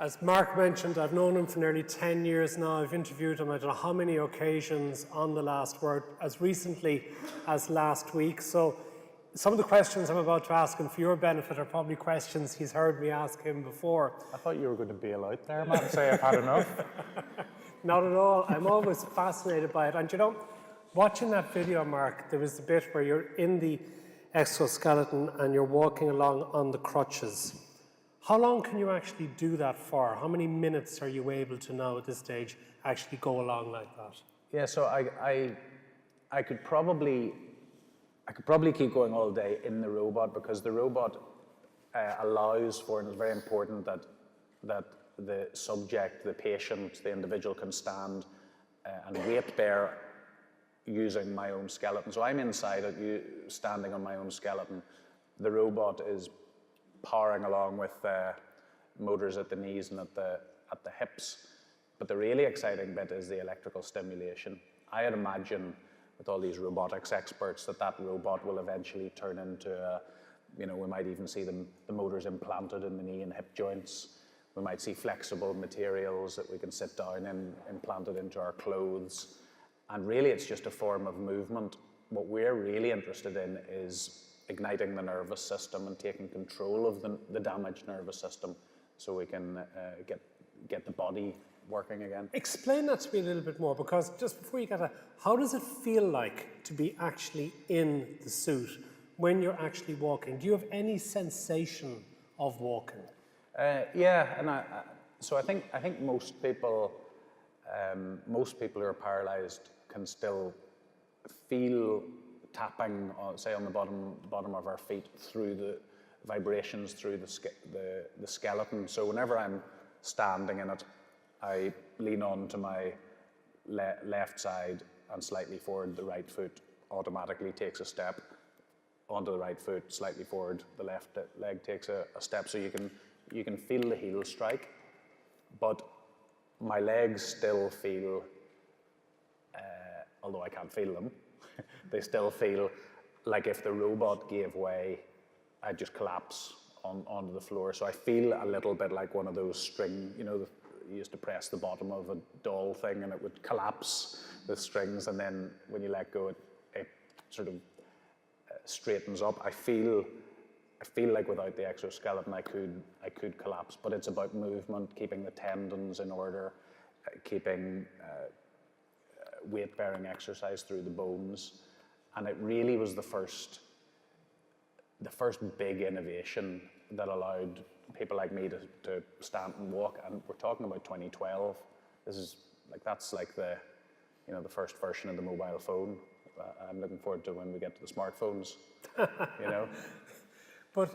As Mark mentioned, I've known him for nearly 10 years now. I've interviewed him, I don't know how many occasions on The Last Word, as recently as last week. So some of the questions I'm about to ask him for your benefit are probably questions he's heard me ask him before. I thought you were going to bail out there, Matt, and say I've had enough. Not at all. I'm always fascinated by it. And you know, watching that video, Mark, there was a bit where you're in the exoskeleton and you're walking along on the crutches. How long can you actually do that for? How many minutes are you able to now at this stage actually go along like that? Yeah, so I could probably keep going all day in the robot, because the robot allows for, and it's very important that the subject, the patient, the individual can stand and weight bear using my own skeleton. So I'm inside it, standing on my own skeleton. The robot is powering along with motors at the knees and at the hips. But the really exciting bit is the electrical stimulation. I had imagined with all these robotics experts that robot will eventually turn into, we might even see the motors implanted in the knee and hip joints. We might see flexible materials that we can sit down in, implanted into our clothes. And really it's just a form of movement. What we're really interested in is igniting the nervous system and taking control of the damaged nervous system so we can get the body working again. Explain that to me a little bit more, because just before you get that, how does it feel like to be actually in the suit when you're actually walking? Do you have any sensation of walking? Yeah, and so I think most people who are paralysed can still feel tapping, say, on the bottom of our feet through the vibrations through the skeleton. So whenever I'm standing in it, I lean on to my left side and slightly forward. The right foot automatically takes a step onto the right foot, slightly forward. The left leg takes a step. So you can feel the heel strike, but my legs still feel, although I can't feel them, they still feel like if the robot gave way, I'd just collapse onto the floor. So I feel a little bit like one of those string, you used to press the bottom of a doll thing and it would collapse the strings, and then when you let go, it sort of straightens up. I feel like without the exoskeleton, I could collapse, but it's about movement, keeping the tendons in order, keeping weight-bearing exercise through the bones. And it really was the first big innovation that allowed people like me to stand and walk. And we're talking about 2012. That's like the first version of the mobile phone. I'm looking forward to when we get to the smartphones, But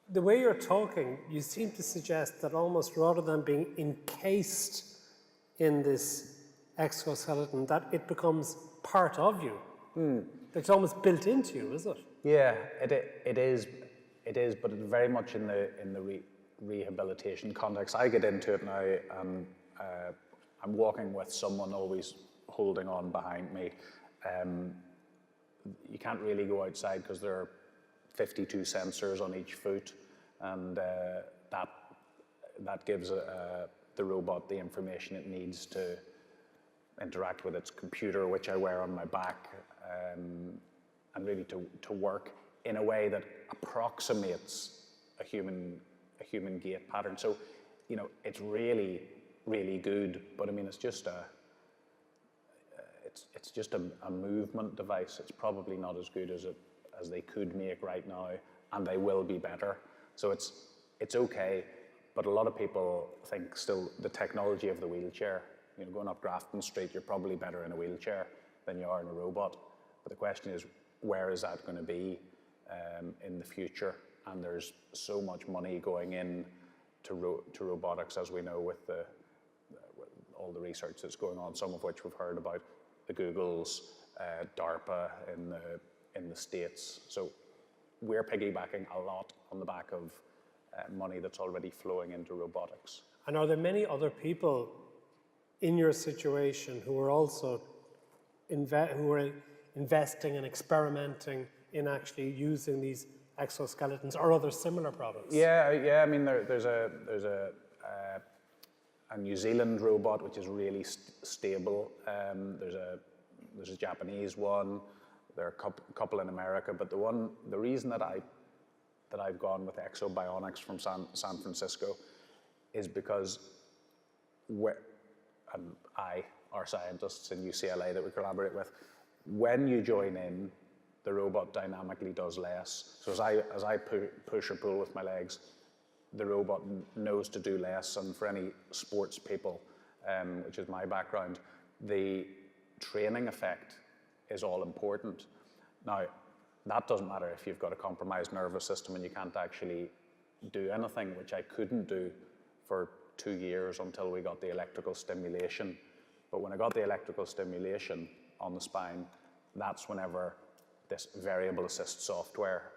the way you're talking, you seem to suggest that almost rather than being encased in this exoskeleton, that it becomes part of you. It's almost built into you, is it? Yeah, it is, but it's very much in the rehabilitation context. I get into it now, and I'm walking with someone always holding on behind me. You can't really go outside because there are 52 sensors on each foot, and that gives the robot the information it needs to interact with its computer, which I wear on my back, and really to work in a way that approximates a human gait pattern. So, it's really, really good, but I mean, it's just a movement device. It's probably not as good as they could make right now, and they will be better. So it's okay, but a lot of people think still the technology of the wheelchair, going up Grafton Street, you're probably better in a wheelchair than you are in a robot. But the question is, where is that going to be in the future? And there's so much money going in to robotics, as we know, with all the research that's going on, some of which we've heard about, the Googles, DARPA in the States. So we're piggybacking a lot on the back of money that's already flowing into robotics. And are there many other people in your situation who are also investing and experimenting in actually using these exoskeletons or other similar products? Yeah. I mean, there's a a New Zealand robot, which is really stable. There's a Japanese one. There are a couple in America, but the reason that I've gone with Exobionics from San Francisco is because our scientists in UCLA that we collaborate with, when you join in, the robot dynamically does less. So as I push or pull with my legs, the robot knows to do less. And for any sports people, which is my background, the training effect is all important. Now, that doesn't matter if you've got a compromised nervous system and you can't actually do anything, which I couldn't do for 2 years until we got the electrical stimulation. But when I got the electrical stimulation on the spine, that's whenever this variable assist software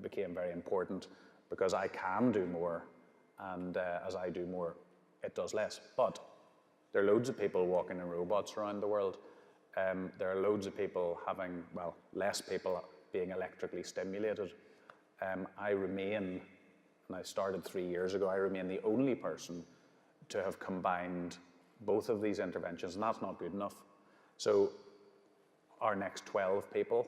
became very important, because I can do more, and as I do more, it does less. But there are loads of people walking in robots around the world. There are loads of people having, well, less people being electrically stimulated. I remain, and I started 3 years ago, I remain the only person to have combined both of these interventions, and that's not good enough. So our next 12 people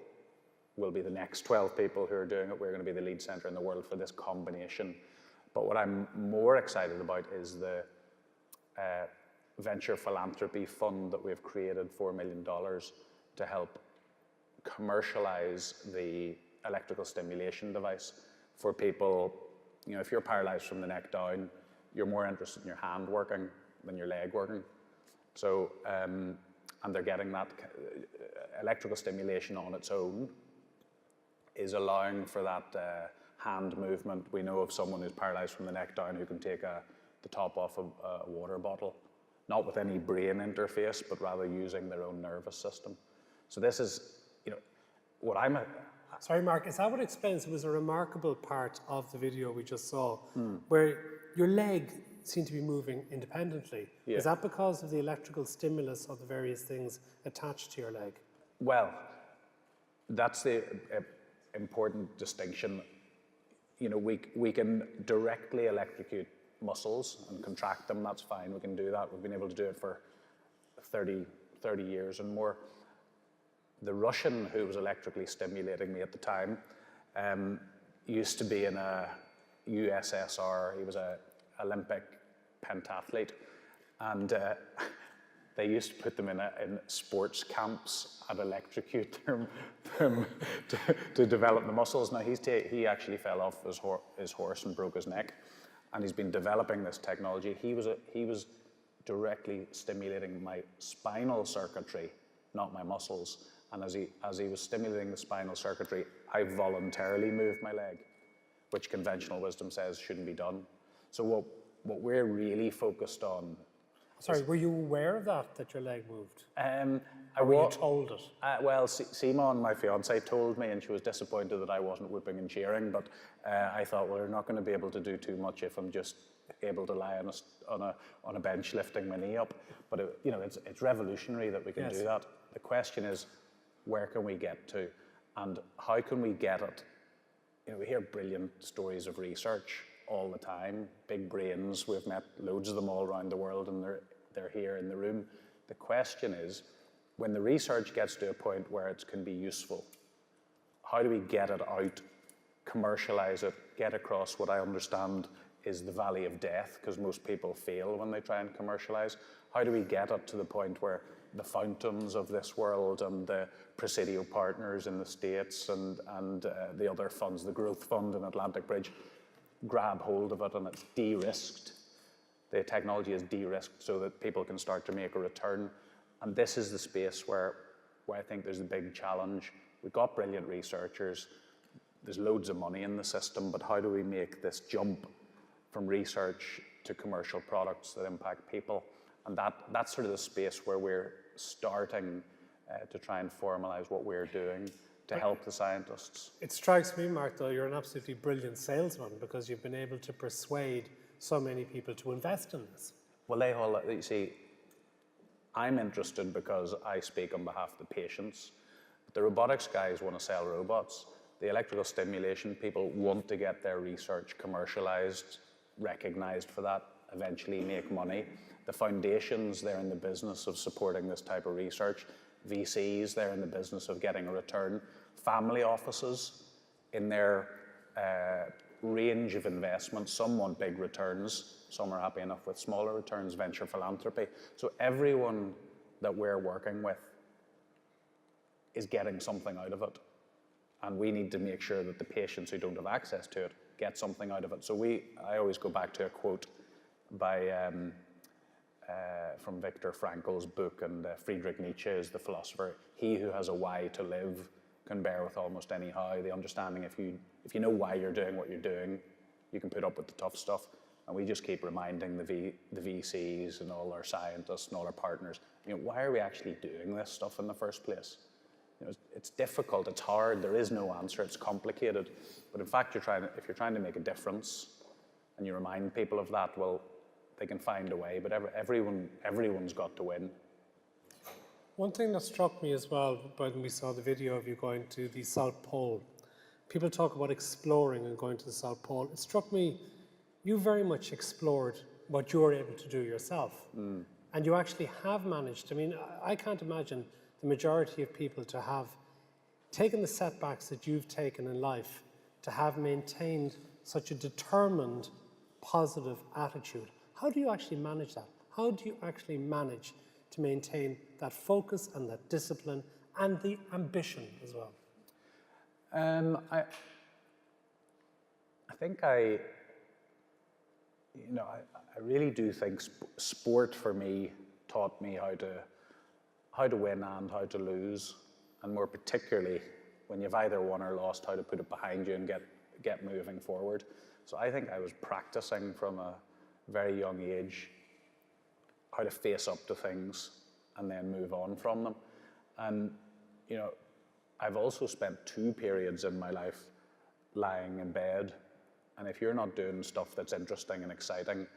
will be the next 12 people who are doing it. We're going to be the lead center in the world for this combination. But what I'm more excited about is the venture philanthropy fund that we've created, $4 million, to help commercialize the electrical stimulation device for people. You know, if you're paralyzed from the neck down, you're more interested in your hand working than your leg working. So, and they're getting that electrical stimulation on its own is allowing for that hand movement. We know of someone who's paralyzed from the neck down who can take the top off a water bottle, not with any brain interface, but rather using their own nervous system. So this is, you know, what I'm a... Sorry, Mark, is that what explains? It was a remarkable part of the video we just saw, where your leg seemed to be moving independently. Yeah. Is that because of the electrical stimulus of the various things attached to your leg? Well, that's the important distinction. You know, we can directly electrocute muscles and contract them. That's fine. We can do that. We've been able to do it for 30 years and more. The Russian who was electrically stimulating me at the time used to be in a USSR. He was an Olympic pentathlete, and they used to put them in sports camps and electrocute them to develop the muscles. Now he actually fell off his horse and broke his neck, and he's been developing this technology. He was directly stimulating my spinal circuitry, not my muscles. And as he was stimulating the spinal circuitry, I voluntarily moved my leg, which conventional wisdom says shouldn't be done. So what we're really focused on... Sorry, were you aware of that your leg moved? Or were you told it? Well, Simon, my fiance, told me, and she was disappointed that I wasn't whooping and cheering, but I thought, well, we're not going to be able to do too much if I'm just able to lie on a bench lifting my knee up. But you know, it's revolutionary that we can do that. The question is, where can we get to, and how can we get it? You know, we hear brilliant stories of research all the time, big brains. We've met loads of them all around the world, and they're here in the room. The question is, when the research gets to a point where it can be useful, how do we get it out, commercialize it, get across what I understand is the valley of death, because most people fail when they try and commercialize. How do we get it to the point where the Fountains of this world and the Presidio Partners in the States and the other funds, the Growth Fund and Atlantic Bridge, grab hold of it, and it's de-risked. The technology is de-risked so that people can start to make a return. And this is the space where I think there's a big challenge. We've got brilliant researchers. There's loads of money in the system, but how do we make this jump from research to commercial products that impact people? And that's sort of the space where we're starting to try and formalize what we're doing to help the scientists. It strikes me, Mark, though, you're an absolutely brilliant salesman, because you've been able to persuade so many people to invest in this. Well, you see, I'm interested because I speak on behalf of the patients. The robotics guys want to sell robots. The electrical stimulation people want to get their research commercialized, recognized for that. eventually make money. The foundations, they're in the business of supporting this type of research. VCs, they're in the business of getting a return. Family offices, in their range of investments, some want big returns, some are happy enough with smaller returns, venture philanthropy. So everyone that we're working with is getting something out of it. And we need to make sure that the patients who don't have access to it get something out of it. So I always go back to a quote by from Viktor Frankl's book, and Friedrich Nietzsche is the philosopher. He who has a why to live can bear with almost any how. The understanding, if you know why you're doing what you're doing, you can put up with the tough stuff. And we just keep reminding the VCs and all our scientists and all our partners, why are we actually doing this stuff in the first place? It's difficult, it's hard, there is no answer, it's complicated. But in fact, if you're trying to make a difference and you remind people of that, well, they can find a way, but everyone's got to win. One thing that struck me as well when we saw the video of you going to the South Pole, people talk about exploring and going to the South Pole. It struck me, you very much explored what you were able to do yourself. And you actually have managed. I mean, I can't imagine the majority of people to have taken the setbacks that you've taken in life, to have maintained such a determined, positive attitude. How do you actually manage that? How do you actually manage to maintain that focus and that discipline and the ambition as well? I think I really do think sport for me taught me how to win and how to lose, and more particularly when you've either won or lost, how to put it behind you and get moving forward. So I think I was practicing from a very young age how to face up to things and then move on from them. And I've also spent 2 periods in my life lying in bed, and if you're not doing stuff that's interesting and exciting,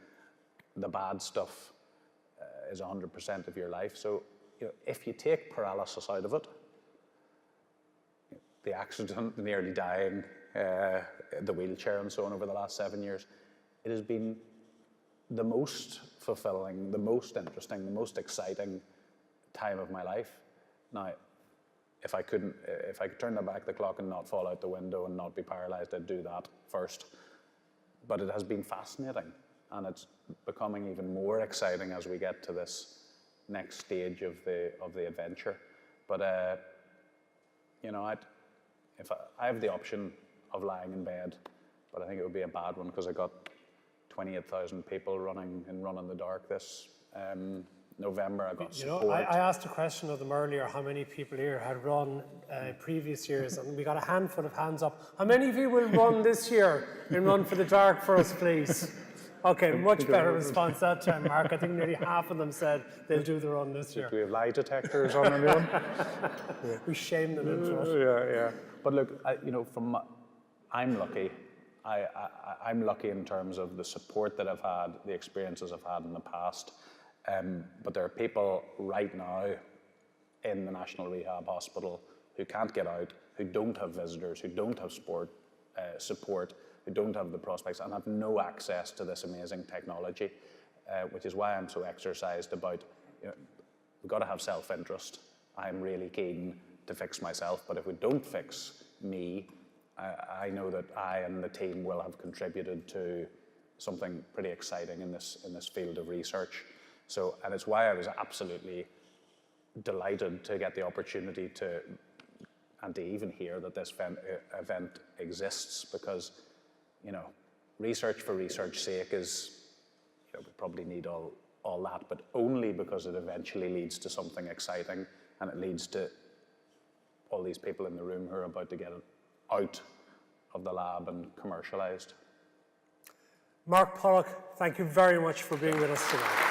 the bad stuff is 100% of your life. So if you take paralysis out of it, the accident, nearly dying, the wheelchair and so on over the last 7 years, it has been the most fulfilling, the most interesting, the most exciting time of my life. Now, if I could turn back the clock and not fall out the window and not be paralyzed, I'd do that first. But it has been fascinating, and it's becoming even more exciting as we get to this next stage of the adventure. But if I have the option of lying in bed, but I think it would be a bad one because I got 28,000 people running in Run in the Dark this November. I got support. I asked a question of them earlier, how many people here had run previous years, and we got a handful of hands up. How many of you will run this year in Run for the Dark for us, please? Okay, much better response that time, Mark. I think nearly half of them said they'll do the run this year. Do we have lie detectors on anyone? We shame them into it. Yeah. But look, I'm lucky. I'm lucky in terms of the support that I've had, the experiences I've had in the past. But there are people right now in the National Rehab Hospital who can't get out, who don't have visitors, who don't have support, who don't have the prospects and have no access to this amazing technology, which is why I'm so exercised about, we've got to have self-interest. I'm really keen to fix myself, but if we don't fix me, I know that I and the team will have contributed to something pretty exciting in this field of research. So, and it's why I was absolutely delighted to get the opportunity to even hear that this event exists, because research for research's sake is, we probably need all that, but only because it eventually leads to something exciting, and it leads to all these people in the room who are about to get it out of the lab and commercialized. Mark Pollock, thank you very much for being with us today.